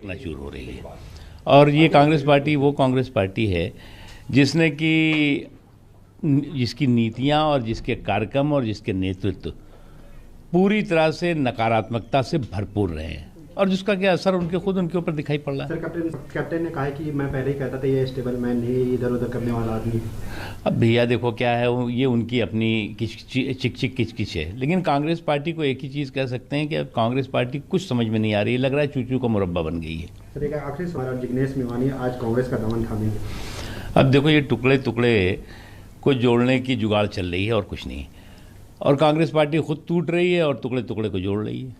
चकनाचूर हो रही है। और ये कांग्रेस पार्टी वो कांग्रेस पार्टी है जिसकी नीतियां और जिसके कार्यक्रम और जिसके नेतृत्व पूरी तरह से नकारात्मकता से भरपूर रहे हैं और जिसका क्या असर उनके ऊपर दिखाई पड़ रहा है। सर, कैप्टन ने कहा है कि मैं पहले ही कहता था ये स्टेबल मैन नहीं, इधर उधर करने वाला आदमी। अब भैया देखो क्या है, ये उनकी अपनी चिक किच है, लेकिन कांग्रेस पार्टी को एक ही चीज़ कह सकते हैं कि अब कांग्रेस पार्टी कुछ समझ में नहीं आ रही, लग रहा है चूचू का मुरब्बा बन गई है। सर, एक आखिरी सवाल, जिग्नेश मेवानी आज कांग्रेस का दामन थामेंगे? अब देखो ये टुकड़े को जोड़ने की जुगाड़ चल रही है और कुछ नहीं, और कांग्रेस पार्टी खुद टूट रही है और टुकड़े को जोड़ रही है।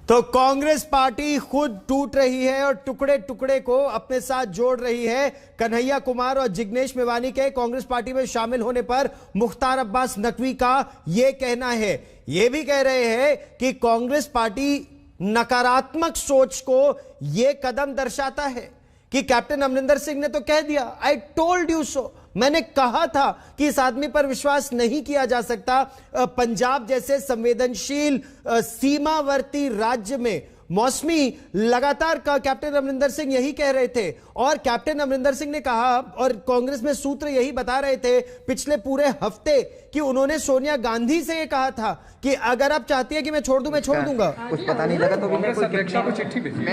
तो कांग्रेस पार्टी खुद टूट रही है और टुकड़े को अपने साथ जोड़ रही है। कन्हैया कुमार और जिग्नेश मेवानी के कांग्रेस पार्टी में शामिल होने पर मुख्तार अब्बास नकवी का यह कहना है। यह भी कह रहे हैं कि कांग्रेस पार्टी नकारात्मक सोच को यह कदम दर्शाता है कि कैप्टन अमरिंदर सिंह ने तो कह दिया, आई टोल्ड यू सो, मैंने कहा था कि इस आदमी पर विश्वास नहीं किया जा सकता। पंजाब जैसे संवेदनशील सीमावर्ती राज्य में मौसमी लगातार कैप्टन अमरिंदर सिंह यही कह रहे थे और कैप्टन अमरिंदर सिंह ने कहा और कांग्रेस में सूत्र यही बता रहे थे पिछले पूरे हफ्ते कि उन्होंने सोनिया गांधी से ये कहा था कि अगर आप चाहती है कि मैं छोड़ दूं, मैं छोड़ दूंगा। कुछ पता नहीं लगा तो मैं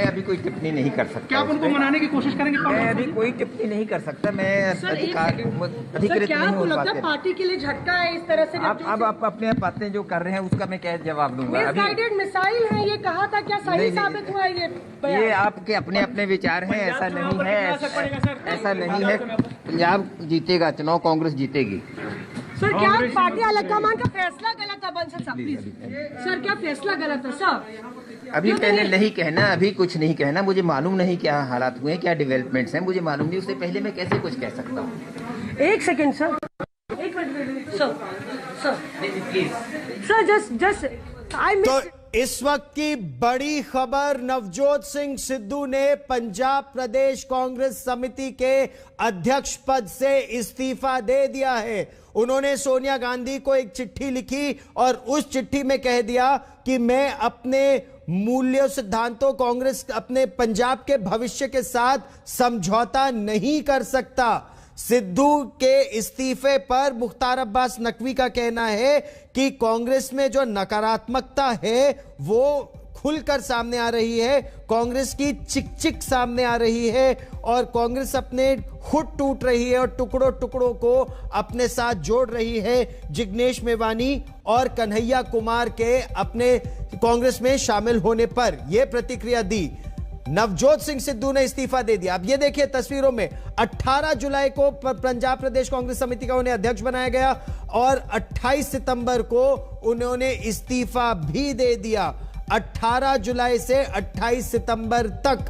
अभी कोई टिप्पणी नहीं कर सकता। क्या आप उनको मनाने की कोशिश करेंगे? मैं अभी कोई टिप्पणी नहीं कर सकता। मैं अधिकृत क्या आपको लगता है पार्टी के लिए झटका है इस तरह से? आप अपने बातें जो कर रहे हैं उसका मैं क्या जवाब दूंगा? मिसगाइडेड मिसाइल है ये कहा था, क्या सही साबित हुआ ये आपके अपने अपने विचार हैं, ऐसा नहीं है, ऐसा नहीं है। पंजाब जीतेगा चुनाव, कांग्रेस जीतेगी। सर, क्या पार्टी हाईकमान का फैसला गलत है? बंसल साहब प्लीज सर, क्या फैसला गलत है सर? अभी पहले नहीं कहना, अभी कुछ नहीं कहना। मुझे मालूम नहीं क्या हालात हुए, क्या डेवलपमेंट्स हैं, मुझे मालूम नहीं। उससे पहले मैं कैसे कुछ कह सकता हूँ? एक सेकेंड सर, एक minute sir, just I miss. इस वक्त की बड़ी खबर, नवजोत सिंह सिद्धू ने पंजाब प्रदेश कांग्रेस समिति के अध्यक्ष पद से इस्तीफा दे दिया है। उन्होंने सोनिया गांधी को एक चिट्ठी लिखी और उस चिट्ठी में कह दिया कि मैं अपने मूल्यों सिद्धांतों, कांग्रेस अपने पंजाब के भविष्य के साथ समझौता नहीं कर सकता। सिद्धू के इस्तीफे पर मुख्तार अब्बास नकवी का कहना है कि कांग्रेस में जो नकारात्मकता है वो खुलकर सामने आ रही है, कांग्रेस की चिक सामने आ रही है और कांग्रेस अपने खुद टूट रही है और टुकड़ों को अपने साथ जोड़ रही है। जिग्नेश मेवानी और कन्हैया कुमार के अपने कांग्रेस में शामिल होने पर यह प्रतिक्रिया दी। नवजोत सिंह सिद्धू ने इस्तीफा दे दिया। अब ये देखिए तस्वीरों में 18 जुलाई को पंजाब प्रदेश कांग्रेस समिति का उन्हें अध्यक्ष बनाया गया और 28 सितंबर को उन्होंने इस्तीफा भी दे दिया। 18 जुलाई से 28 सितंबर तक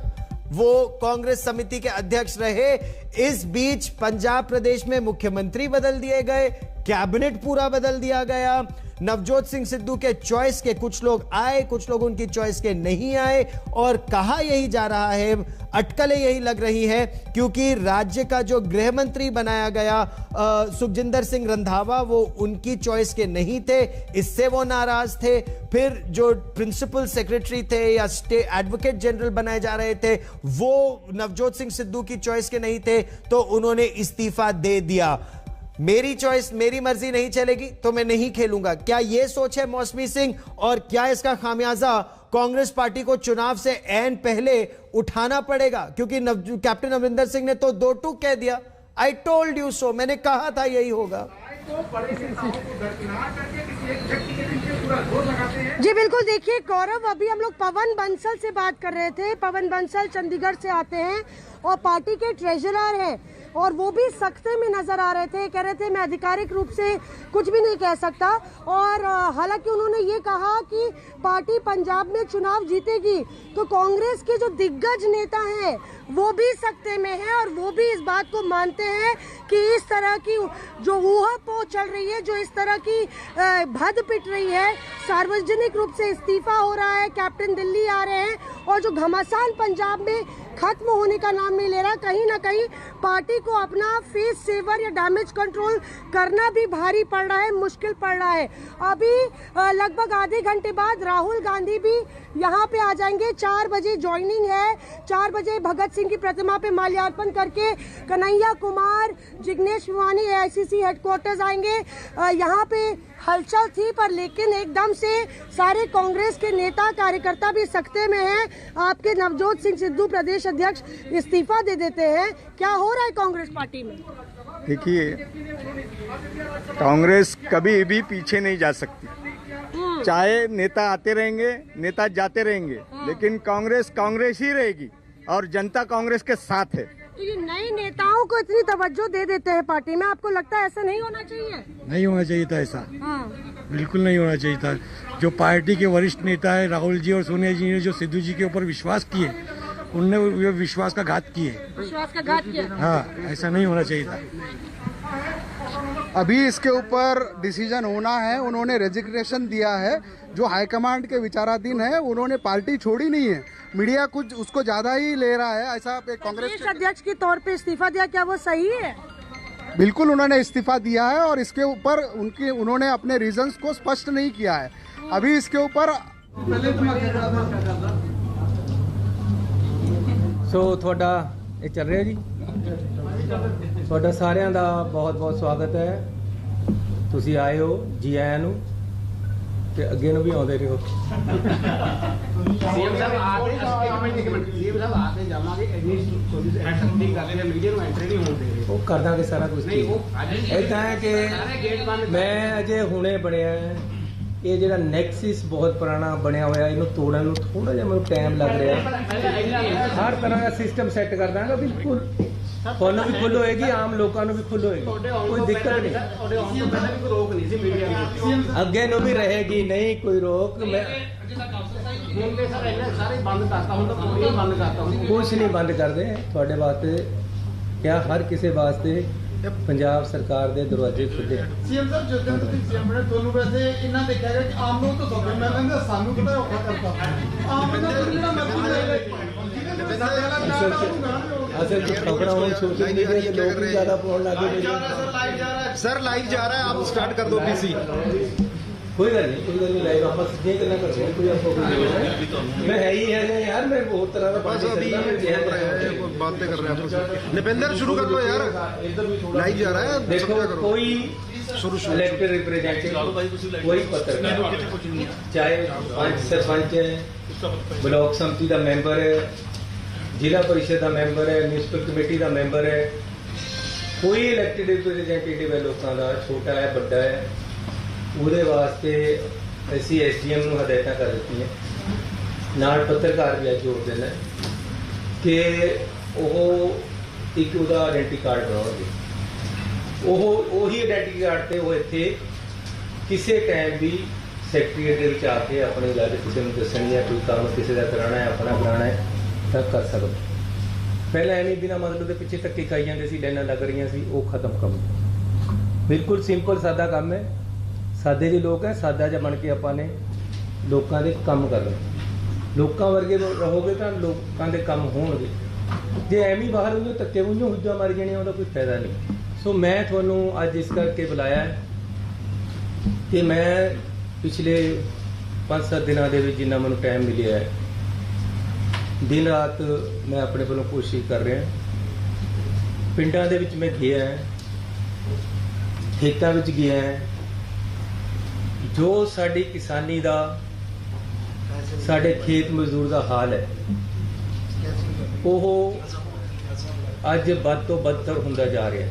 वो कांग्रेस समिति के अध्यक्ष रहे। इस बीच पंजाब प्रदेश में मुख्यमंत्री बदल दिए गए, कैबिनेट पूरा बदल दिया गया। नवजोत सिंह सिद्धू के चॉइस के कुछ लोग आए, कुछ लोग उनकी चॉइस के नहीं आए और कहा यही जा रहा है, अटकलें यही लग रही है क्योंकि राज्य का जो गृह मंत्री बनाया गया सुखजिंदर सिंह रंधावा वो उनकी चॉइस के नहीं थे, इससे वो नाराज थे। फिर जो प्रिंसिपल सेक्रेटरी थे या स्टेट एडवोकेट जनरल बनाए जा रहे थे वो नवजोत सिंह सिद्धू की चॉइस के नहीं थे, तो उन्होंने इस्तीफा दे दिया। मेरी चॉइस, मेरी मर्जी नहीं चलेगी तो मैं नहीं खेलूंगा। क्या यह सोच है मौसमी सिंह और क्या इसका खामियाजा कांग्रेस पार्टी को चुनाव से ऐन पहले उठाना पड़ेगा? क्योंकि कैप्टन अमरिंदर सिंह ने तो दो टूक कह दिया, आई टोल्ड यू सो, मैंने कहा था यही होगा। जी बिल्कुल, देखिए गौरव, अभी हम लोग पवन बंसल से बात कर रहे थे। पवन बंसल चंडीगढ़ से आते हैं और पार्टी के ट्रेजरर हैं और वो भी सख्ते में नजर आ रहे थे, कह रहे थे मैं आधिकारिक रूप से कुछ भी नहीं कह सकता। और हालांकि उन्होंने ये कहा कि पार्टी पंजाब में चुनाव जीतेगी, तो कांग्रेस के जो दिग्गज नेता हैं वो भी सख्ते में हैं और वो भी इस बात को मानते हैं कि इस तरह की जो ऊहापोह चल रही है, जो इस तरह की भद पिट रही है, सार्वजनिक रूप से इस्तीफा हो रहा है, कैप्टन दिल्ली आ रहे हैं और जो घमासान पंजाब में खत्म होने का नाम नहीं ले रहा। कहीं ना कहीं पार्टी को अपना फेस सेवर या डैमेज कंट्रोल करना भी भारी पड़ रहा है, मुश्किल पड़ रहा है। अभी लगभग आधे घंटे बाद राहुल गांधी भी यहाँ पे आ जाएंगे। 4 बजे ज्वाइनिंग है। 4 बजे भगत सिंह की प्रतिमा पे माल्यार्पण करके कन्हैया कुमार, जिग्नेश मेवानी AICC हेडक्वार्टर्स आएंगे। यहाँ पे हलचल थी, पर लेकिन एकदम से सारे कांग्रेस के नेता कार्यकर्ता भी सख्ते में हैं। आपके नवजोत सिंह सिद्धू प्रदेश अध्यक्ष इस्तीफा दे देते हैं। क्या हो रहा है कांग्रेस पार्टी में? देखिए, कांग्रेस कभी भी पीछे नहीं जा सकती। चाहे नेता आते रहेंगे, नेता जाते रहेंगे, लेकिन कांग्रेस कांग्रेस ही रहेगी और जनता कांग्रेस के साथ है। तो ये नए नेताओं को इतनी तवज्जो दे देते हैं पार्टी में, आपको लगता है ऐसा नहीं होना चाहिए? नहीं होना चाहिए था ऐसा। हाँ। बिल्कुल नहीं होना चाहिए था। जो पार्टी के वरिष्ठ नेता है राहुल जी और सोनिया जी ने जो सिद्धू जी के ऊपर विश्वास किए, उनने ये विश्वास का घात किए। विश्वास का घात किया। हाँ, ऐसा नहीं होना चाहिए था। अभी इसके ऊपर डिसीजन होना है। उन्होंने रेजिग्नेशन दिया है, जो हाईकमांड के विचाराधीन है। उन्होंने पार्टी छोड़ी नहीं है। मीडिया कुछ उसको ज्यादा ही ले रहा है। ऐसा कांग्रेस अध्यक्ष के तौर पे इस्तीफा दिया, क्या वो सही है? बिल्कुल उन्होंने इस्तीफा दिया है और इसके ऊपर उन्होंने अपने रीजंस को स्पष्ट नहीं किया है। अभी इसके ऊपर ਸੋ ਤੁਹਾਡਾ ਇਹ ਚੱਲ ਰਿਹਾ ਜੀ। ਤੁਹਾਡਾ ਸਾਰਿਆਂ ਦਾ ਬਹੁਤ ਬਹੁਤ ਸਵਾਗਤ ਹੈ। ਤੁਸੀਂ ਆਏ ਹੋ, ਜੀ ਆਇਆਂ ਨੂੰ, ਤੇ ਅੱਗੇ ਨੂੰ ਵੀ ਆਉਂਦੇ ਰਹੋ। ਸੀਐਮ ਸਾਹਿਬ ਆਤੇ ਸੀਐਮ ਸਾਹਿਬ ਆਤੇ ਜਾਵਾਂਗੇ ਐਡਮਿਨਿਸਟ੍ਰੇਟਿਵ ਕਰਦੇ ਨੇ, ਮੀਡੀਆ ਨੂੰ ਐਂਟਰੀ ਨਹੀਂ ਹੋਣ ਦੇ ਰਹੇ। ਉਹ ਕਰ ਦਾਂਗੇ ਸਾਰਾ ਕੁਝ। ਇਦਾਂ ਹੈ ਕਿ ਮੈਂ ਅਜੇ ਹੁਣੇ ਬਣਿਆ ਇਹ ਜਿਹੜਾ ਨੈਕਸਿਸ ਬਹੁਤ ਪੁਰਾਣਾ ਬਣਿਆ ਹੋਇਆ, ਇਹਨੂੰ ਤੋੜਨ ਨੂੰ ਥੋੜਾ ਜਿਹਾ ਮੈਨੂੰ ਟਾਈਮ ਲੱਗ ਰਿਹਾ। ਹਰ ਤਰ੍ਹਾਂ ਦਾ ਸਿਸਟਮ ਸੈੱਟ ਕਰ ਦਾਂਗਾ। ਬਿਲਕੁਲ ਤੁਹਾਨੂੰ ਵੀ ਖੁੱਲ੍ਹ ਹੋਏਗੀ, ਆਮ ਲੋਕਾਂ ਨੂੰ ਵੀ ਖੁੱਲ੍ਹ ਹੋਏਗੀ, ਕੋਈ ਦਿੱਕਤ ਨਹੀਂ। ਤੁਹਾਡੇ ਆਉਣ ਤੋਂ ਪਹਿਲਾਂ ਵੀ ਕੋਈ ਰੋਕ ਨਹੀਂ ਸੀ ਮੀਡੀਆ ਨੂੰ, ਅੱਗੇ ਨੂੰ ਵੀ ਰਹੇਗੀ, ਨਹੀਂ ਕੋਈ ਰੋਕ। ਮੈਂ ਹੁਣ ਤੇ ਸਰ ਇਹਨੇ ਸਾਰੇ ਬੰਦ ਕਰਤਾ, ਹੁਣ ਤਾਂ ਪੂਰੀ ਬੰਦ ਕਰਤਾ। ਹੁਣ ਕੁਛ ਨਹੀਂ ਬੰਦ ਕਰਦੇ ਤੁਹਾਡੇ ਵਾਸਤੇ। ਕਿਆ ਹਰ ਕਿਸੇ ਵਾਸਤੇ ਪੰਜਾਬ ਸਰਕਾਰ ਦੇ ਦਰਵਾਜ਼ੇ ਖੁੱਲੇ। ਸੀਐਮ ਸਾਹਿਬ ਜਦੋਂ ਤੁਸੀਂ ਸੀਐਮ ਨੇ ਤੁਹਾਨੂੰ ਵੈਸੇ ਇੰਨਾ ਦੇਖਿਆ ਗਿਆ ਕਿ ਆਮ ਲੋਕ ਤਾਂ ਸੌਖੇ, ਮੈਂ ਕਹਿੰਦਾ ਸਾਨੂੰ ਕਿਹੜਾ ਔਖਾ ਕਰਤਾ। ਆਮ ਬੰਦਾ ਜਿਹੜਾ ਮਰਜ਼ੀ ਜਾਏਗਾ। ਅਸਲ ਚ ਖਬਰਾਂ ਹੁਣ ਸੋਸ਼ਲ ਮੀਡੀਆ ਤੇ ਲੋਕ ਵੀ ਜ਼ਿਆਦਾ ਪਾਉਣ ਲੱਗ ਗਏ। ਸਰ ਲਾਈਵ ਜਾ ਰਿਹਾ ਹੈ, ਆਪ ਸਟਾर्ट कर दो पीसी। ਕੋਈ ਗੱਲ ਨਹੀਂ ਲਾਈਵ ਆਪਾਂ ਸਿੱਧੀਆਂ ਗੱਲਾਂ ਕਰਦੇ ਹਾਂ। ਕੋਈ ਆਪਾਂ ਕੋਈ ਮੈਂ ਹੈ ਹੀ ਹੈ ਯਾਰ, ਮੈਂ ਬਹੁਤ ਤਰ੍ਹਾਂ ਦਾ बस अभी बातें कर रहे हैं। निपेंद्र शुरू कर लो यार, लाइव जा रहा है। देखो कोई इलेक्टेड रिप्रेजेंटेटिव, कोई पत्रकार, चाहे पंच सरपंच है, ब्लॉक समिति का मैंबर है, जिला परिषद का मैंबर है, म्यूनसिपल कमेटी का मैंबर है, कोई इलेक्टेड रिप्रेजेंटेटिव है लोगों का, छोटा है बड़ा है, ਉਹਦੇ ਵਾਸਤੇ ਅਸੀਂ SDM ਨੂੰ ਹਦਾਇਤਾਂ ਕਰ ਦਿੱਤੀਆਂ। ਨਾਲ ਪੱਤਰਕਾਰ ਵੀ ਅੱਜ ਜੋੜ ਦੇਣਾ ਕਿ ਉਹ ਇੱਕ ਉਹਦਾ ਆਇਡੈਂਟੀ ਕਾਰਡ ਬਣਾਉਣਗੇ। ਉਹੀ ਆਇਡੈਂਟੀ ਕਾਰਡ ਤੇ ਉਹ ਇੱਥੇ ਕਿਸੇ ਟਾਈਮ ਵੀ ਸੈਕਟਰੀਏਟ ਦੇ ਵਿੱਚ ਆ ਕੇ ਆਪਣੀ ਗੱਲ ਕਿਸੇ ਨੂੰ ਦੱਸਣੀ ਹੈ, ਕੋਈ ਕੰਮ ਕਿਸੇ ਦਾ ਕਰਾਉਣਾ ਹੈ, ਆਪਣਾ ਕਰਾਉਣਾ ਹੈ ਤਾਂ ਕਰ ਸਕਦਾ। ਪਹਿਲਾਂ ਐਵੇਂ ਬਿਨਾਂ ਮਤਲਬ ਦੇ ਪਿੱਛੇ ਧੱਕੇ ਖਾਈ ਜਾਂਦੇ ਸੀ, ਲਾਈਨਾਂ ਲੱਗ ਰਹੀਆਂ ਸੀ, ਉਹ ਖਤਮ ਕੰਮ। ਬਿਲਕੁਲ ਸਿੰਪਲ ਸਾਦਾ ਕੰਮ ਹੈ। ਸਾਦੇ ਜਿਹੇ ਲੋਕ ਹੈ, ਸਾਦਾ ਜਿਹਾ ਬਣ ਕੇ ਆਪਾਂ ਨੇ ਲੋਕਾਂ ਦੇ ਕੰਮ ਕਰਨਾ। ਲੋਕਾਂ ਵਰਗੇ ਰਹੋਗੇ ਤਾਂ ਲੋਕਾਂ ਦੇ ਕੰਮ ਹੋਣਗੇ। ਜੇ ਐਵੇਂ ਬਾਹਰ ਉਹਨੂੰ ਧੱਕੇ ਮੂੰਹੋਂ ਹੁੱਜਾ ਮਾਰੀ ਜਾਣੀ, ਉਹਦਾ ਕੋਈ ਫਾਇਦਾ ਨਹੀਂ। ਸੋ ਮੈਂ ਤੁਹਾਨੂੰ ਅੱਜ ਇਸ ਕਰਕੇ ਬੁਲਾਇਆ ਹੈ ਕਿ ਮੈਂ ਪਿਛਲੇ 5-7 ਦਿਨਾਂ ਦੇ ਵਿੱਚ ਜਿੰਨਾ ਮੈਨੂੰ ਟਾਈਮ ਮਿਲਿਆ ਹੈ, ਦਿਨ ਰਾਤ ਮੈਂ ਆਪਣੇ ਵੱਲੋਂ ਕੋਸ਼ਿਸ਼ ਕਰ ਰਿਹਾ। ਪਿੰਡਾਂ ਦੇ ਵਿੱਚ ਮੈਂ ਗਿਆ, ਖੇਤਾਂ ਵਿੱਚ ਗਿਆ। ਜੋ ਸਾਡੀ ਕਿਸਾਨੀ ਦਾ, ਸਾਡੇ ਖੇਤ ਮਜ਼ਦੂਰ ਦਾ ਹਾਲ ਹੈ, ਉਹ ਅੱਜ ਵੱਧ ਤੋਂ ਬਦਤਰ ਹੁੰਦਾ ਜਾ ਰਿਹਾ ਹੈ।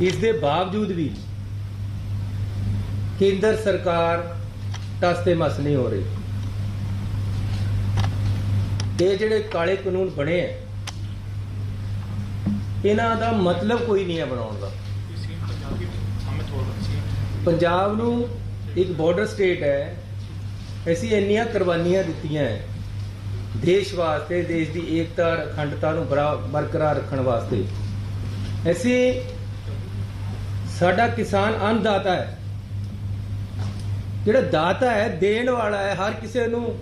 ਇਸ ਦੇ ਬਾਵਜੂਦ ਵੀ ਕੇਂਦਰ ਸਰਕਾਰ ਟਸ ਤੇ ਮਸ ਨਹੀਂ ਹੋ ਰਹੀ। ਇਹ ਜਿਹੜੇ ਕਾਲੇ ਕਾਨੂੰਨ ਬਣੇ ਹੈ, ਇਹਨਾਂ ਦਾ ਮਤਲਬ ਕੋਈ ਨਹੀਂ ਹੈ ਬਣਾਉਣ ਦਾ। ਪੰਜਾਬ ਨੂੰ ਇੱਕ ਬਾਰਡਰ ਸਟੇਟ ਹੈ, ਅਸੀਂ ਇੰਨੀਆਂ ਕੁਰਬਾਨੀਆਂ ਦਿੱਤੀਆਂ ਹੈ ਦੇਸ਼ ਵਾਸਤੇ, ਦੇਸ਼ ਦੀ ਏਕਤਾ ਅਖੰਡਤਾ ਨੂੰ ਬਰਕਰਾਰ ਰੱਖਣ ਵਾਸਤੇ। ਅਸੀਂ ਸਾਡਾ ਕਿਸਾਨ ਅੰਨਦਾਤਾ ਹੈ, ਜਿਹੜਾ ਦਾਤਾ ਹੈ, ਦੇਣ ਵਾਲਾ ਹੈ, ਹਰ ਕਿਸੇ ਨੂੰ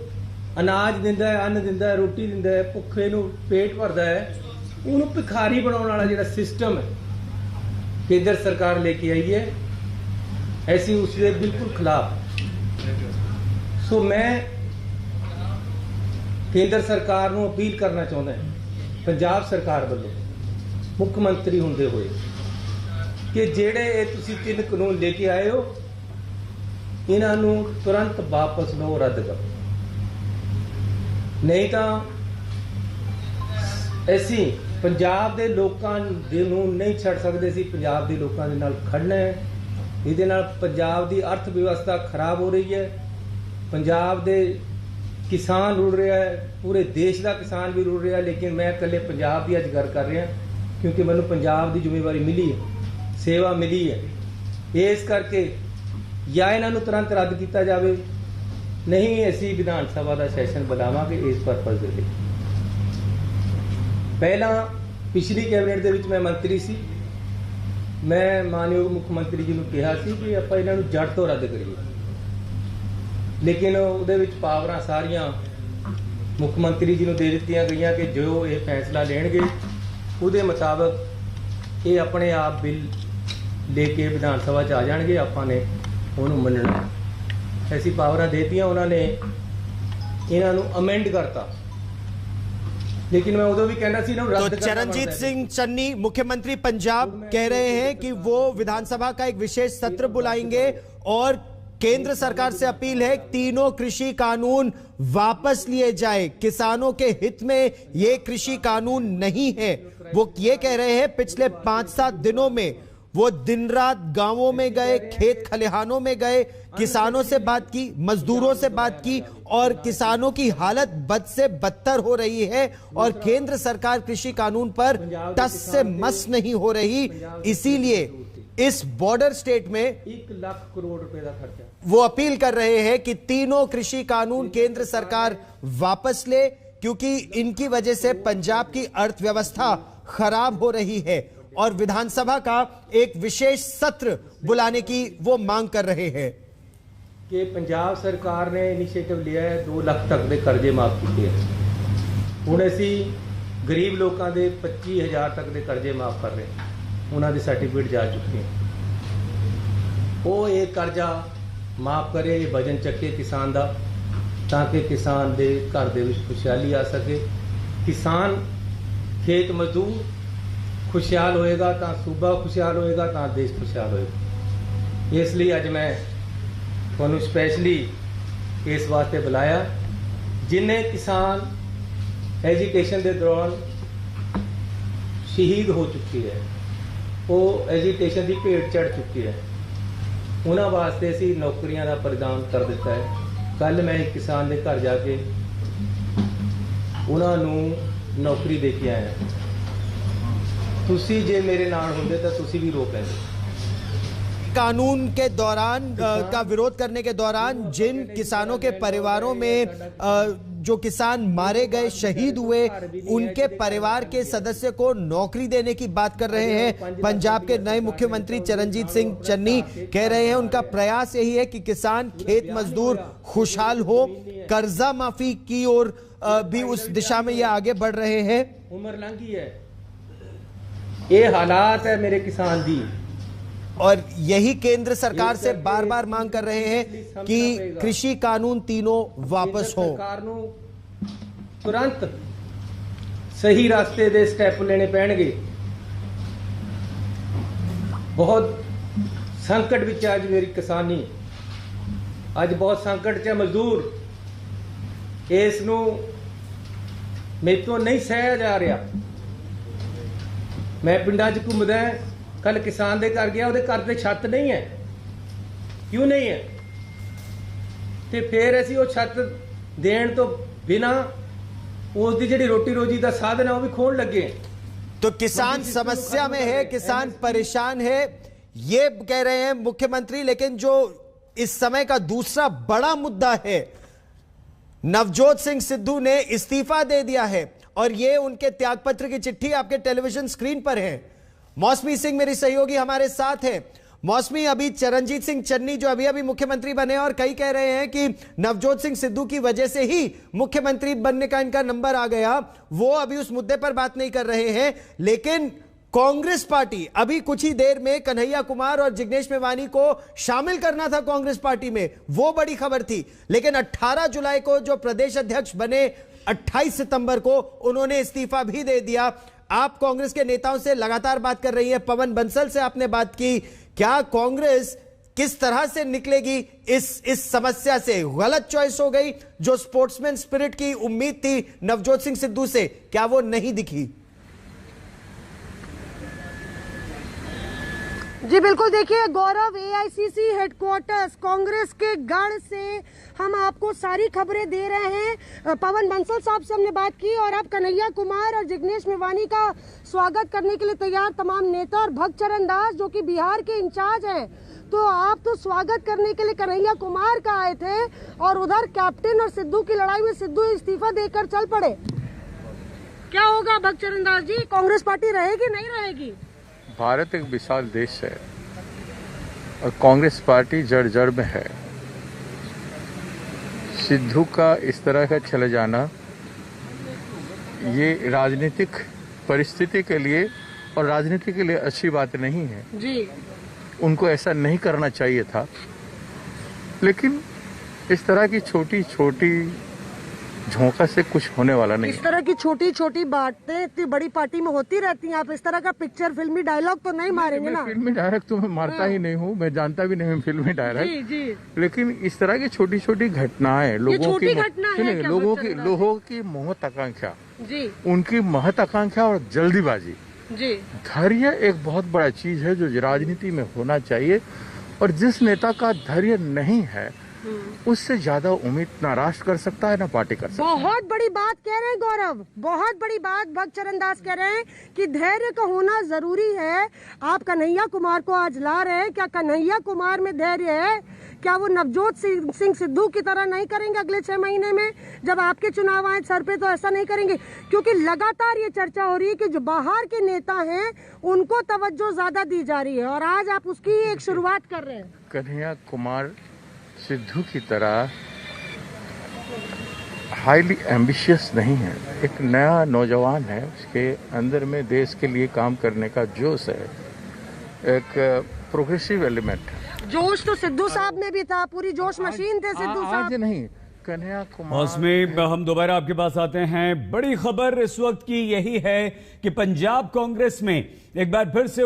ਅਨਾਜ ਦਿੰਦਾ ਹੈ, ਅੰਨ ਦਿੰਦਾ ਹੈ, ਰੋਟੀ ਦਿੰਦਾ ਹੈ, ਭੁੱਖੇ ਨੂੰ ਪੇਟ ਭਰਦਾ ਹੈ, ਉਹਨੂੰ ਭਿਖਾਰੀ ਬਣਾਉਣ ਵਾਲਾ ਜਿਹੜਾ ਸਿਸਟਮ ਹੈ ਕੇਂਦਰ ਸਰਕਾਰ ਲੈ ਕੇ ਆਈ ਹੈ, ਅਸੀਂ ਉਸ ਦੇ ਬਿਲਕੁਲ ਖਿਲਾਫ। ਸੋ ਮੈਂ ਕੇਂਦਰ ਸਰਕਾਰ ਨੂੰ ਅਪੀਲ ਕਰਨਾ ਚਾਹੁੰਦਾ ਹਾਂ, ਪੰਜਾਬ ਸਰਕਾਰ ਵੱਲੋਂ ਮੁੱਖ ਮੰਤਰੀ ਹੁੰਦੇ ਹੋਏ, ਕਿ ਜਿਹੜੇ ਇਹ ਤੁਸੀਂ 3 ਕਾਨੂੰਨ ਲੈ ਕੇ ਆਏ ਹੋ ਇਹਨਾਂ ਨੂੰ ਤੁਰੰਤ ਵਾਪਸ ਲਓ, ਰੱਦ ਕਰੋ। ਨਹੀਂ ਤਾਂ ਅਸੀਂ ਪੰਜਾਬ ਦੇ ਲੋਕਾਂ ਨੂੰ ਨਹੀਂ ਛੱਡ ਸਕਦੇ, ਸੀ ਪੰਜਾਬ ਦੇ ਲੋਕਾਂ ਦੇ ਨਾਲ ਖੜਨਾ ਹੈ। ਇਹਦੇ ਨਾਲ ਪੰਜਾਬ ਦੀ ਅਰਥ ਵਿਵਸਥਾ ਖਰਾਬ ਹੋ ਰਹੀ ਹੈ, ਪੰਜਾਬ ਦੇ ਕਿਸਾਨ ਰੁਲ ਰਿਹਾ ਹੈ, ਪੂਰੇ ਦੇਸ਼ ਦਾ ਕਿਸਾਨ ਵੀ ਰੁਲ ਰਿਹਾ, ਲੇਕਿਨ ਮੈਂ ਇਕੱਲੇ ਪੰਜਾਬ ਦੀ ਅੱਜ ਗੱਲ ਕਰ ਰਿਹਾ ਕਿਉਂਕਿ ਮੈਨੂੰ ਪੰਜਾਬ ਦੀ ਜ਼ਿੰਮੇਵਾਰੀ ਮਿਲੀ ਹੈ, ਸੇਵਾ ਮਿਲੀ ਹੈ। ਇਸ ਕਰਕੇ ਜਾਂ ਇਹਨਾਂ ਨੂੰ ਤੁਰੰਤ ਰੱਦ ਕੀਤਾ ਜਾਵੇ, ਨਹੀਂ ਅਸੀਂ ਵਿਧਾਨ ਸਭਾ ਦਾ ਸੈਸ਼ਨ ਬੁਲਾਵਾਂਗੇ ਇਸ ਪਰਪਸ ਦੇ ਲਈ। ਪਹਿਲਾਂ ਪਿਛਲੀ ਕੈਬਨਿਟ ਦੇ ਵਿੱਚ ਮੈਂ ਮੰਤਰੀ ਸੀ, ਮੈਂ ਮਾਨਯੋਗ ਮੁੱਖ ਮੰਤਰੀ ਜੀ ਨੂੰ ਕਿਹਾ ਸੀ ਕਿ ਆਪਾਂ ਇਹਨਾਂ ਨੂੰ ਜੜ ਤੋਂ ਰੱਦ ਕਰੀਏ, ਲੇਕਿਨ ਉਹਦੇ ਵਿੱਚ ਪਾਵਰਾਂ ਸਾਰੀਆਂ ਮੁੱਖ ਮੰਤਰੀ ਜੀ ਨੂੰ ਦੇ ਦਿੱਤੀਆਂ ਗਈਆਂ ਕਿ ਜੋ ਇਹ ਫੈਸਲਾ ਲੈਣਗੇ ਉਹਦੇ ਮੁਤਾਬਕ ਇਹ ਆਪਣੇ ਆਪ ਬਿੱਲ ਲੈ ਕੇ ਵਿਧਾਨ ਸਭਾ 'ਚ ਆ ਜਾਣਗੇ, ਆਪਾਂ ਨੇ ਉਹਨੂੰ ਮੰਨਣਾ। ਐਸੀ ਪਾਵਰਾਂ ਦੇਤੀਆਂ ਉਹਨਾਂ ਨੇ, ਇਹਨਾਂ ਨੂੰ ਅਮੈਂਡ ਕਰਤਾ, लेकिन मैं उधर भी कहना सी ना तो चरणजीत सिंह चन्नी मुख्यमंत्री पंजाब कह रहे हैं कि वो विधानसभा का एक विशेष सत्र बुलाएंगे और केंद्र सरकार से अपील है तीनों कृषि कानून वापस लिए जाए। किसानों के हित में ये कृषि कानून नहीं है। वो ये कह रहे हैं पिछले 5-7 दिनों में वो दिन रात गांवों में गए, खेत खलिहानों में गए, किसानों से बात की, मजदूरों से बात की और किसानों की हालत बद से बदतर हो रही है और केंद्र सरकार कृषि कानून पर टस से मस नहीं हो रही। इसीलिए इस बॉर्डर स्टेट में 1 लाख करोड़ रुपए का खर्चा वो अपील कर रहे हैं कि तीनों कृषि कानून केंद्र सरकार वापस ले, क्योंकि इनकी वजह से पंजाब की अर्थव्यवस्था खराब हो रही है और विधानसभा का एक विशेष सत्र बुलाने की वो मांग कर रहे हैं। कि पंजाब सरकार ने इनिशिएटिव लिया है 2 लाख तक के कर्जे माफ किए हैं। हुण असीं गरीब लोगों के 25,000 तक के कर्जे माफ कर रहे हैं, उन्होंने सर्टिफिकेट जा चुके हैं। वो ये कर्जा माफ करे, वजन चके किसान का, ताकि किसान के घर दे विच खुशहाली आ सके। किसान खेत मजदूर खुशहाल होएगा तो सूबा खुशहाल होएगा, तो देश खुशहाल होएगा। इसलिए अज मैं तुहानू स्पैशली इस वास्ते बुलाया, जिन्हें किसान एजुकेशन के दौरान शहीद हो चुकी है, वो एजुकेशन की भेंट चढ़ चुकी है, उन्होंने वास्ते असीं नौकरियां का प्रदान कर दिता है। कल मैं एक किसान के घर जाके उन्होंने नौकरी दे के आया। तुसी जे मेरे नाल होंदे तां तुसी भी रोक लेंदे। कानून के दौरान का विरोध करने के दौरान जिन किसानों के परिवारों में जो किसान मारे गए, शहीद हुए, उनके परिवार के सदस्य को नौकरी देने की बात कर रहे हैं पंजाब के नए मुख्यमंत्री चरणजीत सिंह चन्नी। कह रहे हैं उनका प्रयास यही है कि किसान, खेत मजदूर खुशहाल हो। कर्जा माफी की ओर भी उस दिशा में ये आगे बढ़ रहे हैं। उम्र लंघी है, ये हालात है मेरे किसान दी, और यही केंद्र सरकार से बार बार मांग कर रहे हैं कि कृषि कानून तीनों वापस हो। सरकार नू तुरंत सही रास्ते दे स्टेप लेने पैणगे। बहुत संकट विच अज मेरी किसानी, अज बहुत संकट च मजदूर, इस नू मेरे तो नहीं सह जा रहा। मैं पिंडा च घूमदा, कल किसान दे घर गया, ਉਹਦੇ घर ते छत नहीं है। क्यों नहीं है? ਤੇ फिर ਅਸੀਂ ਉਹ ਛੱਤ ਦੇਣ ਤੋਂ बिना ਉਸ ਦੀ ਜਿਹੜੀ ਰੋਟੀ ਰੋਜੀ ਦਾ ਸਾਧਨ ਹੈ ਉਹ ਵੀ ਖੋਣ ਲੱਗੇ। तो किसान समस्या में है, किसान परेशान है, ये कह रहे हैं मुख्यमंत्री। लेकिन जो इस समय का दूसरा बड़ा मुद्दा है, नवजोत सिंह सिद्धू ने इस्तीफा दे दिया है और ये उनके त्यागपत्र की चिट्ठी आपके टेलीविजन स्क्रीन पर है। मौसमी सिंह मेरी सहयोगी हमारे साथ है। मौसमी, अभी चरणजीत सिंह चन्नी जो अभी अभी मुख्यमंत्री बने और कई कह रहे हैं कि नवजोत सिंह सिद्धू की वजह से ही मुख्यमंत्री बनने का इनका नंबर आ गया, वो अभी उस मुद्दे पर बात नहीं कर रहे हैं। लेकिन कांग्रेस पार्टी अभी कुछ ही देर में कन्हैया कुमार और जिग्नेश मेवानी को शामिल करना था कांग्रेस पार्टी में, वो बड़ी खबर थी। लेकिन 18 जुलाई को जो प्रदेश अध्यक्ष बने, 28 सितंबर को उन्होंने इस्तीफा भी दे दिया। आप कांग्रेस के नेताओं से लगातार बात कर रही है, पवन बंसल से आपने बात की, क्या कांग्रेस किस तरह से निकलेगी इस समस्या से? गलत चॉइस हो गई? जो स्पोर्ट्समैन स्पिरिट की उम्मीद थी नवजोत सिंह सिद्धू से, क्या वो नहीं दिखी? जी बिल्कुल, देखिए गौरव, एआईसीसी हेडक्वार्टर्स कांग्रेस के गढ़ से हम आपको सारी खबरें दे रहे हैं। पवन बंसल साहब से हमने बात की और अब कन्हैया कुमार और जिग्नेश मेवानी का स्वागत करने के लिए तैयार तमाम नेता, और भक्तचरण दास जो कि बिहार के इंचार्ज हैं, तो आप तो स्वागत करने के लिए कन्हैया कुमार का आए थे और उधर कैप्टन और सिद्धू की लड़ाई में सिद्धू इस्तीफा देकर चल पड़े। क्या होगा भक्तचरण दास जी, कांग्रेस पार्टी रहेगी नहीं रहेगी? भारत एक विशाल देश है और कांग्रेस पार्टी जड़ जड़ में है। सिद्धू का इस तरह का चले जाना ये राजनीतिक परिस्थिति के लिए और राजनीति के लिए अच्छी बात नहीं है जी। उनको ऐसा नहीं करना चाहिए था, लेकिन इस तरह की छोटी छोटी झोंका से कुछ होने वाला नहीं। इस तरह की छोटी छोटी बातें इतनी बड़ी पार्टी में होती रहती हैं। आप इस तरह का पिक्चर फिल्मी डायलॉग तो नहीं मारेंगे ना? फिल्मी डायरेक्ट तो मैं मारता ही नहीं हूँ, मैं जानता भी नहीं हूँ फिल्मी डायरेक्ट जी। लेकिन इस तरह की छोटी छोटी घटनाएं लोगों की महत्वाकांक्षा जी, उनकी महत्वाकांक्षा और जल्दीबाजी जी, धैर्य एक बहुत बड़ा चीज है जो राजनीति में होना चाहिए, और जिस नेता का धैर्य नहीं है उससे ज्यादा उम्मीद ना राष्ट्र कर सकता है ना पार्टी कर सकता है। बहुत बड़ी बात कह रहे हैं गौरव, बहुत बड़ी बात भक्तचरण दास कह रहे हैं कि धैर्य का होना जरूरी है। आप कन्हैया कुमार को आज ला रहे हैं, क्या कन्हैया कुमार में धैर्य है? क्या वो नवजोत सिंह सिद्धू की तरह नहीं करेंगे अगले 6 महीने में जब आपके चुनाव आए सर पे? तो ऐसा नहीं करेंगे, क्योंकि लगातार ये चर्चा हो रही है कि जो बाहर के नेता हैं उनको तवज्जो ज्यादा दी जा रही है, और आज आप उसकी एक शुरुआत कर रहे हैं। कन्हैया कुमार सिद्धू की तरह हाईली एम्बिशियस नहीं है, एक नया नौजवान है, उसके अंदर में देश के लिए काम करने का जोश है, एक प्रोग्रेसिव एलिमेंट है। जोश तो सिद्धू साहब में भी था, पूरी जोश मशीन थे सिद्धू साहब। आज नहीं, कन्हैया कुमार। मौसमी, हम दोबारा आपके पास आते हैं। बड़ी खबर इस वक्त की यही है कि पंजाब कांग्रेस में एक बार फिर से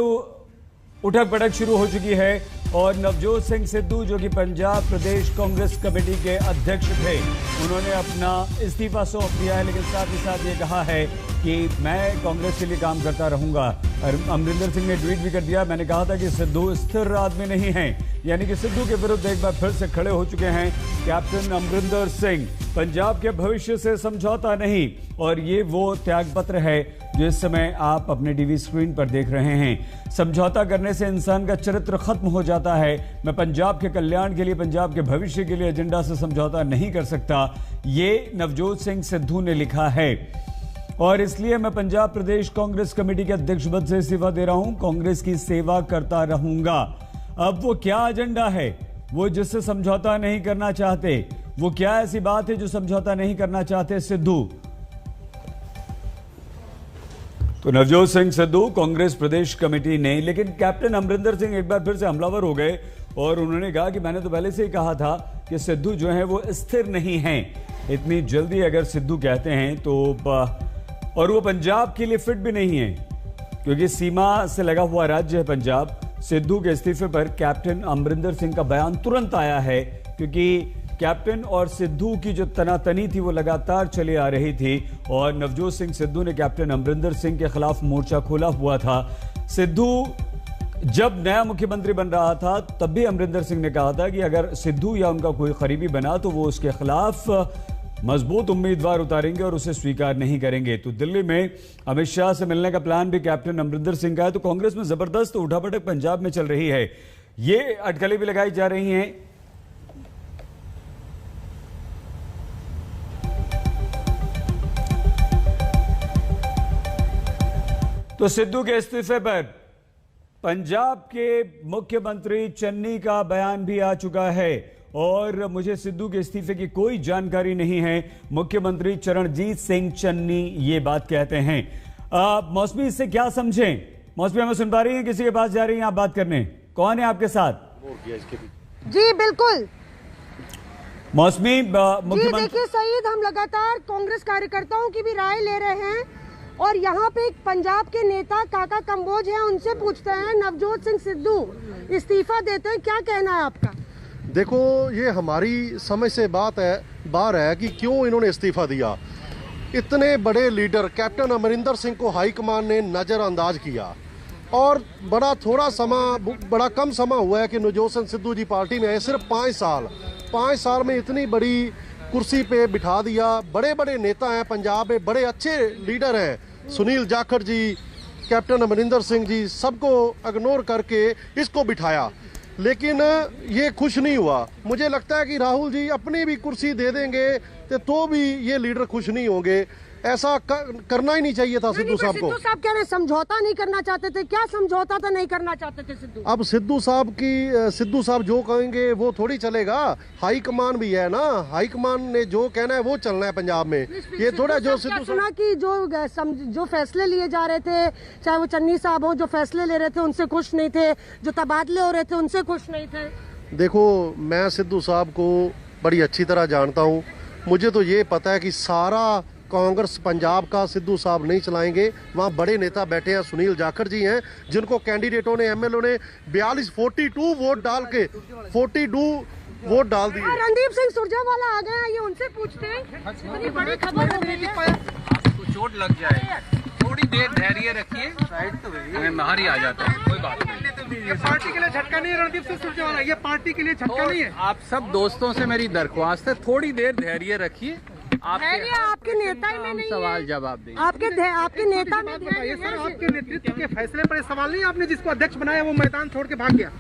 उठक पटक शुरू हो चुकी है, और नवजोत सिंह सिद्धू जो कि पंजाब प्रदेश कांग्रेस कमेटी के अध्यक्ष थे, उन्होंने अपना इस्तीफा सौंप दिया है, लेकिन साथ ही साथ ये कहा है कि मैं कांग्रेस के लिए काम करता रहूंगा। और अमरिंदर सिंह ने ट्वीट भी कर दिया, मैंने कहा था कि सिद्धू स्थिर आदमी नहीं है, यानी कि सिद्धू के विरुद्ध एक बार फिर से खड़े हो चुके हैं कैप्टन अमरिंदर सिंह। पंजाब के भविष्य से समझौता नहीं, और ये वो त्यागपत्र है जो इस समय आप अपने टीवी स्क्रीन पर देख रहे हैं। समझौता करने से इंसान का चरित्र खत्म हो जाता है। मैं पंजाब के कल्याण के लिए, पंजाब के भविष्य के लिए एजेंडा से समझौता नहीं कर सकता, ये नवजोत सिंह सिद्धू ने लिखा है, और इसलिए मैं पंजाब प्रदेश कांग्रेस कमेटी के अध्यक्ष पद से इस्तीफा दे रहा हूं, कांग्रेस की सेवा करता रहूंगा। अब वो क्या एजेंडा है वो जिससे समझौता नहीं करना चाहते? वो क्या ऐसी बात है जो समझौता नहीं करना चाहते सिद्धू? तो नवजोत सिंह सिद्धू कांग्रेस प्रदेश कमेटी ने, लेकिन कैप्टन अमरिंदर सिंह एक बार फिर से हमलावर हो गए और उन्होंने कहा कि मैंने तो पहले से ही कहा था कि सिद्धू जो है वो स्थिर नहीं है। इतनी जल्दी अगर सिद्धू कहते हैं तो, और वो पंजाब के लिए फिट भी नहीं है क्योंकि सीमा से लगा हुआ राज्य है पंजाब। सिद्धू के इस्तीफे पर कैप्टन अमरिंदर सिंह का बयान तुरंत आया है, क्योंकि कैप्टन और सिद्धू की जो तनातनी थी वो लगातार चली आ रही थी, और नवजोत सिंह सिद्धू ने कैप्टन अमरिंदर सिंह के खिलाफ मोर्चा खोला हुआ था। सिद्धू जब नया मुख्यमंत्री बन रहा था तब भी अमरिंदर सिंह ने कहा था कि अगर सिद्धू या उनका कोई करीबी बना तो वो उसके खिलाफ मजबूत उम्मीदवार उतारेंगे और उसे स्वीकार नहीं करेंगे। तो दिल्ली में अमित शाह से मिलने का प्लान भी कैप्टन अमरिंदर सिंह का है। तो कांग्रेस में जबरदस्त उठापटक पंजाब में चल रही है, ये अटकलें भी लगाई जा रही हैं। तो सिद्धू के इस्तीफे पर पंजाब के मुख्यमंत्री चन्नी का बयान भी आ चुका है और मुझे सिद्धू के इस्तीफे की कोई जानकारी नहीं है। मुख्यमंत्री चरणजीत सिंह चन्नी ये बात कहते हैं। मौसमी, इससे क्या समझें? मौसमी, हमें सुन पा रही हैं? किसी के पास जा रही हैं आप बात करने? कौन है आपके साथ? जी बिल्कुल मौसमी, जी देखिए सईद, हम लगातार कांग्रेस कार्यकर्ताओं की भी राय ले रहे हैं और यहाँ पे एक पंजाब के नेता काका कंबोज हैं, उनसे पूछते हैं नवजोत सिंह सिद्धू इस्तीफा देते हैं, क्या कहना है आपका? देखो, ये हमारी समझ से बाहर है कि क्यों इन्होंने इस्तीफा दिया। इतने बड़े लीडर कैप्टन अमरिंदर सिंह को हाईकमान ने नज़रअंदाज किया और बड़ा कम समय हुआ है कि नवजोत सिंह सिद्धू जी पार्टी में आए। सिर्फ 5 साल में इतनी बड़ी कुर्सी पे बिठा दिया। बड़े बड़े नेता हैं पंजाब में, बड़े अच्छे लीडर हैं, सुनील जाखड़ जी, कैप्टन अमरिंदर सिंह जी, सबको इग्नोर करके इसको बिठाया। लेकिन ये खुश नहीं हुआ। मुझे लगता है कि राहुल जी अपनी भी कुर्सी दे देंगे तो भी ये लीडर खुश नहीं होंगे। ऐसा करना ही नहीं चाहिए था सिद्धू साहब को। सिद्धू साहब कह रहे समझौता नहीं करना चाहते थे। क्या समझौता था नहीं करना चाहते थे सिद्धू? अब सिद्धू साहब जो कहेंगे वो थोड़ी चलेगा। हाईकमान भी है ना, हाईकमान ने जो कहना है वो चलना है पंजाब में। ये थोड़ा जो सिद्धू सुना कि जो फैसले लिए जा रहे थे, चाहे वो चन्नी साहब हो, जो फैसले ले रहे थे उनसे खुश नहीं थे, जो तबादले हो रहे थे उनसे खुश नहीं थे। देखो, मैं सिद्धू साहब को बड़ी अच्छी तरह जानता हूँ। मुझे तो ये पता है कि सारा कांग्रेस पंजाब का सिद्धू साहब नहीं चलाएंगे। वहाँ बड़े नेता बैठे हैं, सुनील जाखड़ जी हैं, जिनको कैंडिडेटों ने, एमएलए ने 42 वोट डाल के 42 वोट डाल दिए। रणदीप सिंह सुरजेवाला आ गए हैं, ये उनसे पूछते हैं। बड़ी खबर हो गई है। आपको चोट लग जाए, थोड़ी देर धैर्य रखिए, मैं बाहर ही आ जाता हूँ, कोई बात नहीं। ये पार्टी के लिए झटका नहीं है रणदीप सिंह सुरजेवाला, ये पार्टी के लिए झटका नहीं है। आप सब दोस्तों से मेरी दरख्वास्त है, थोड़ी देर धैर्य रखिए। आपके नेता में नहीं सवाल जवाब दें। आपके नेता में बताइए सर, आपके नेतृत्व के फैसले पर सवाल नहीं। आपने जिसको अध्यक्ष बनाया वो मैदान छोड़ के भाग गया।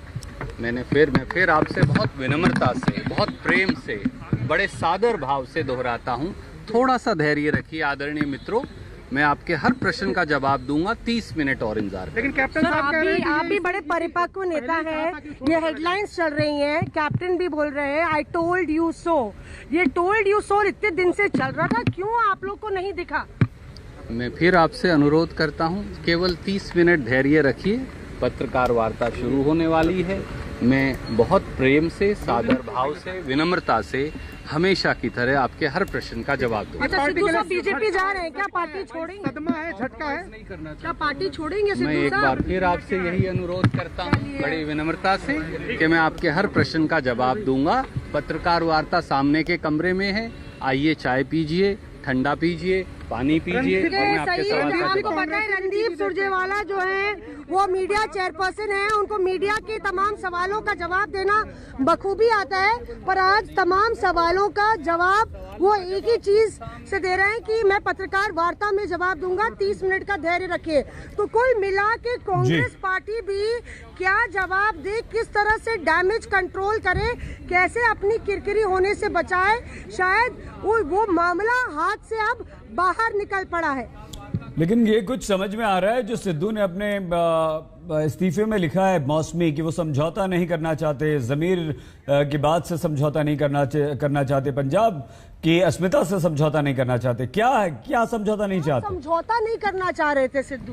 मैं फिर आपसे बहुत विनम्रता से, बहुत प्रेम से, बड़े सादर भाव से दोहराता हूँ, थोड़ा सा धैर्य रखिए आदरणीय मित्रों। मैं आपके हर प्रश्न का जवाब दूंगा। 30 मिनट और इंतजार। लेकिन कैप्टन साहब आप भी बड़े परिपक्व नेता हैं। ये हेडलाइंस चल रही हैं, कैप्टन भी बोल रहे हैं आई टोल्ड यू सो। ये टोल्ड यू सो इतने दिन से चल रहा था, क्यों आप लोग को नहीं दिखा? मैं फिर आपसे अनुरोध करता हूं, केवल 30 मिनट धैर्य रखिए। पत्रकार वार्ता शुरू होने वाली है। मैं बहुत प्रेम से, सादर भाव से, विनम्रता से, हमेशा की तरह आपके हर प्रश्न का जवाब दूंगा। अच्छा, सिद्धू साहब बीजेपी जा रहे हैं, क्या पार्टी छोड़ेंगे? सदमा है, झटका है, नहीं करना। क्या पार्टी छोड़ेंगे सिद्धू मैं साहब? एक बार फिर आपसे यही अनुरोध करता हूं, बड़ी विनम्रता से, कि मैं आपके हर प्रश्न का जवाब दूंगा। पत्रकार वार्ता सामने के कमरे में है, आइए चाय पीजिए, ठंडा पीजिए, पानी पीजिए और मैं आपके सवाल का आपको पता है रणदीप सुरजेवाला जो है वो मीडिया चेयरपर्सन है, उनको मीडिया के तमाम सवालों का जवाब देना बखूबी आता है, पर आज तमाम सवालों का जवाब वो एक ही चीज से दे रहे हैं कि मैं पत्रकार वार्ता में जवाब दूंगा, 30 मिनट का धैर्य रखिए। तो कुल मिला के कांग्रेस पार्टी भी क्या जवाब दे, किस तरह से डैमेज कंट्रोल करे, कैसे अपनी किरकिरी होने से बचाए, शायद वो मामला हाथ से अब बाहर निकल पड़ा है। लेकिन ये कुछ समझ में आ रहा है जो सिद्धू ने अपने इस्तीफे में लिखा है मौसमी, कि वो समझौता नहीं करना चाहते, जमीर की बात से समझौता नहीं करना चाहते, पंजाब की अस्मिता से समझौता नहीं करना चाहते। क्या समझौता नहीं चाहते? समझौता नहीं करना चाह रहे थे सिद्धू,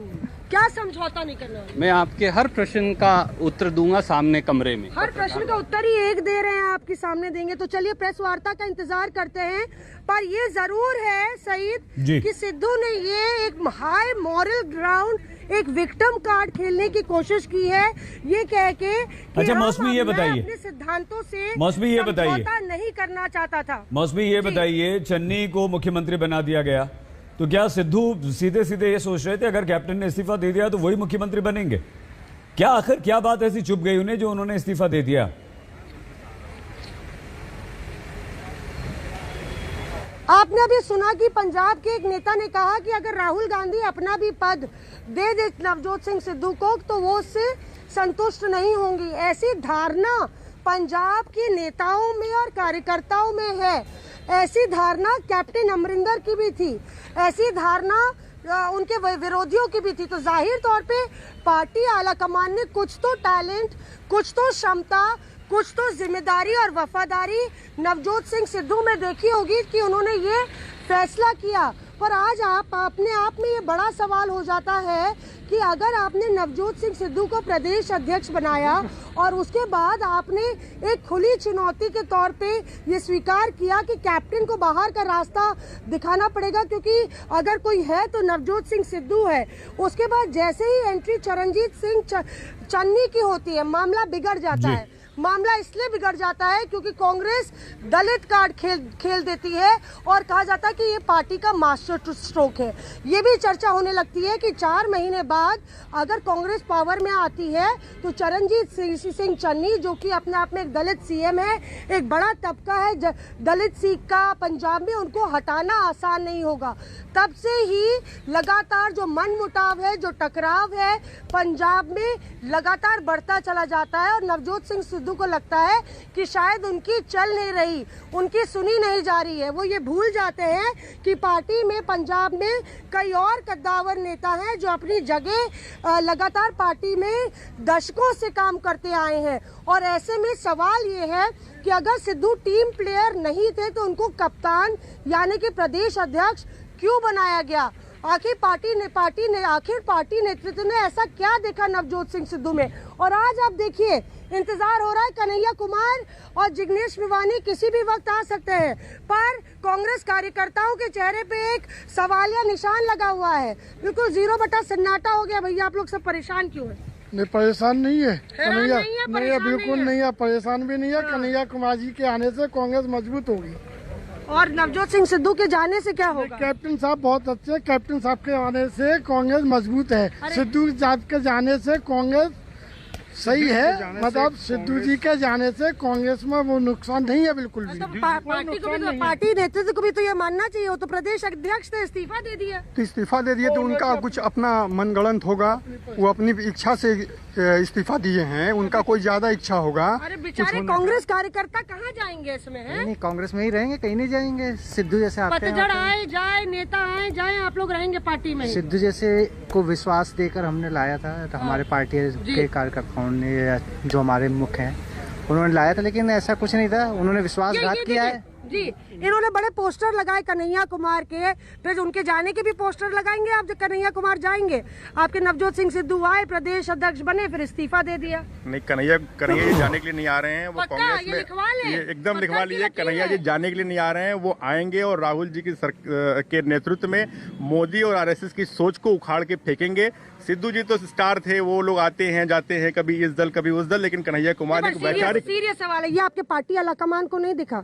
क्या समझौता नहीं करना? मैं आपके हर प्रश्न का उत्तर दूंगा सामने कमरे में। हर प्रश्न का उत्तर ही एक दे रहे हैं, आपके सामने देंगे। तो चलिए प्रेस वार्ता का इंतजार करते हैं, पर ये जरूर है सईद कि सिद्धू ने ये एक हाई मॉरल ग्राउंड, एक विक्टिम कार्ड खेलने की कोशिश की है, ये कह के अच्छा मौसमी ये बताइए, अपने सिद्धांतों से मौसमी ये बताइए, नहीं करना चाहता था। मौसमी ये बताइए, चन्नी को मुख्यमंत्री बना दिया गया, तो क्या सिद्धू सीधे सीधे ये सोच रहे थे अगर कैप्टन ने इस्तीफा दे दिया तो वही मुख्यमंत्री बनेंगे? क्या आखिर क्या बात ऐसी चुप गई उन्हें जो उन्होंने इस्तीफा दे दिया? आपने अभी सुना कि पंजाब के एक नेता ने कहा कि अगर राहुल गांधी अपना भी पद दे दे नवजोत सिंह सिद्धू को तो वो उससे संतुष्ट नहीं होंगी। ऐसी धारणा पंजाब के नेताओं में और कार्यकर्ताओं में है। ऐसी धारणा कैप्टन अमरिंदर की भी थी, ऐसी धारणा उनके विरोधियों की भी थी। तो जाहिर तौर पे पार्टी आलाकमान ने कुछ तो टैलेंट, कुछ तो क्षमता, कुछ तो जिम्मेदारी और वफादारी नवजोत सिंह सिद्धू में देखी होगी कि उन्होंने ये फैसला किया। पर आज आप अपने आप में ये बड़ा सवाल हो जाता है कि अगर आपने नवजोत सिंह सिद्धू को प्रदेश अध्यक्ष बनाया और उसके बाद आपने एक खुली चुनौती के तौर पे ये स्वीकार किया कि कैप्टन को बाहर का रास्ता दिखाना पड़ेगा, क्योंकि अगर कोई है तो नवजोत सिंह सिद्धू है। उसके बाद जैसे ही एंट्री चरणजीत सिंह चन्नी की होती है, मामला बिगड़ जाता है। मामला इसलिए बिगड़ जाता है क्योंकि कांग्रेस दलित कार्ड खेल देती है और कहा जाता है कि ये पार्टी का मास्टर स्ट्रोक है। ये भी चर्चा होने लगती है कि 4 महीने बाद अगर कांग्रेस पावर में आती है तो चरणजीत सिंह चन्नी, जो कि अपने आप में एक दलित सीएम है, एक बड़ा तबका है दलित सीख का पंजाब में, उनको हटाना आसान नहीं होगा। तब से ही लगातार जो मनमुटाव है, जो टकराव है पंजाब में लगातार बढ़ता चला जाता है और नवजोत सिंह सिद्धू को लगता है कि शायद उनकी चल नहीं रही, उनकी सुनी नहीं जा रही है। वो ये भूल जाते हैं कि पार्टी में पंजाब में कई और कद्दावर नेता हैं जो अपनी जगह लगातार पार्टी में दशकों से काम करते आए हैं। और ऐसे में सवाल ये है कि अगर सिद्धू टीम प्लेयर नहीं थे तो उनको कप्तान यानी कि प्रदेश अध्यक्ष क्यों बनाया गया? आखिर पार्टी नेतृत्व ने ऐसा क्या देखा नवजोत सिंह सिद्धू में? और आज आप देखिए, इंतजार हो रहा है कन्हैया कुमार और जिग्नेश मेवानी किसी भी वक्त आ सकते हैं, पर कांग्रेस कार्यकर्ताओं के चेहरे पे एक सवालिया निशान लगा हुआ है। बिल्कुल 0 सन्नाटा हो गया। भैया आप लोग सब परेशान क्यों है? नहीं, परेशान नहीं है कन्हैया, नहीं, बिल्कुल नहीं है, परेशान भी नहीं है। कन्हैया कुमार जी के आने से कांग्रेस मजबूत होगी। और नवजोत सिंह सिद्धू के जाने से क्या होगा? कैप्टन साहब बहुत अच्छे हैं, कैप्टन साहब के आने से कांग्रेस मजबूत है। सिद्धू के जाने से कांग्रेस सही है, मतलब सिद्धू जी के जाने से कांग्रेस में वो नुकसान नहीं है बिल्कुल भी। पार्टी नेतृत्व को भी तो ये मानना चाहिए। वो तो प्रदेश अध्यक्ष ने इस्तीफा दे दिया। तो इस्तीफा दे दिए तो उनका कुछ अपना मनगढ़ंत होगा, वो अपनी इच्छा से इस्तीफा दिए हैं, उनका कोई ज्यादा इच्छा होगा। अरे बेचारे कांग्रेस कार्यकर्ता कहाँ जाएंगे इसमें? है नहीं, कांग्रेस में ही रहेंगे, कहीं नहीं जाएंगे। सिद्धू जैसे आते हैं, पतझड़ आए जाए, नेता आए जाए, आप लोग रहेंगे पार्टी में। सिद्धू जैसे को विश्वास देकर हमने लाया था, तो हमारे पार्टी के कार्यकर्ताओं ने, जो हमारे मुख्य हैं, उन्होंने लाया था, लेकिन ऐसा कुछ नहीं था। उन्होंने विश्वासघात किया है जी। इन्होंने बड़े पोस्टर लगाए कन्हैया कुमार के, फिर उनके जाने के भी पोस्टर लगाएंगे आप जब कन्हैया कुमार जाएंगे। आपके नवजोत सिंह सिद्धू आए, प्रदेश अध्यक्ष बने, फिर इस्तीफा दे दिया। नहीं, कन्हैया जाने के लिए नहीं आ रहे हैं, वो कांग्रेस में ये एकदम लिखवा लीजिए, कन्हैया जी जाने के लिए नहीं आ रहे हैं, वो आएंगे और राहुल जी के नेतृत्व में मोदी और आरएसएस की सोच को उखाड़ के फेंकेंगे। सिद्धू जी तो स्टार थे, वो लोग आते हैं जाते हैं, कभी इस दल कभी उस दल, लेकिन कन्हैया कुमार एक वैचारिक सीरियस सवाल है। ये आपके पार्टी आलाकमान को नहीं दिखा?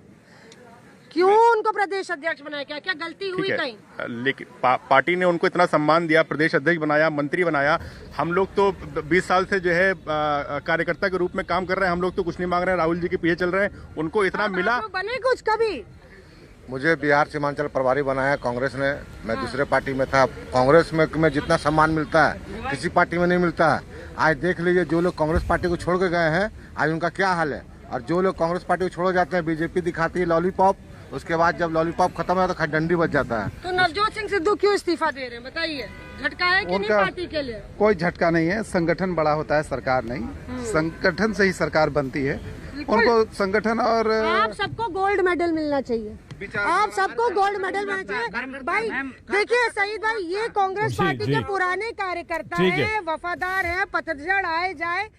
क्यों उनको प्रदेश अध्यक्ष बनाया? क्या गलती हुई कहीं? लेकिन पार्टी ने उनको इतना सम्मान दिया, प्रदेश अध्यक्ष बनाया, मंत्री बनाया। हम लोग तो 20 साल से जो है कार्यकर्ता के रूप में काम कर रहे हैं, हम लोग तो कुछ नहीं मांग रहे हैं, राहुल जी के पीछे चल रहे हैं, उनको इतना मिला। बने कुछ कभी? मुझे बिहार सीमांचल प्रभारी बनाया कांग्रेस ने, मैं दूसरे पार्टी में था। कांग्रेस में जितना सम्मान मिलता है किसी पार्टी में नहीं मिलता है। आज देख लीजिए, जो लोग कांग्रेस पार्टी को छोड़ के गए हैं आज उनका क्या हाल है, और जो लोग कांग्रेस पार्टी को छोड़ जाते हैं, बीजेपी दिखाती है लॉलीपॉप, उसके बाद जब लॉलीपॉप खत्म है तो खडंडी बच जाता है। तो नवजोत सिंह सिद्धू क्यों इस्तीफा दे रहे हैं बताइए? झटका है कि नहीं पार्टी के लिए? कोई झटका नहीं है, संगठन बड़ा होता है, सरकार नहीं। संगठन से ही सरकार बनती है, उनको संगठन। और आप सबको गोल्ड मेडल मिलना चाहिए, आप सबको गोल्ड मेडल मिलना चाहिए। भाई देखिए सईद भाई, ये कांग्रेस पार्टी के पुराने कार्यकर्ता हैं, वफादार हैं, पतझड़ आए जाए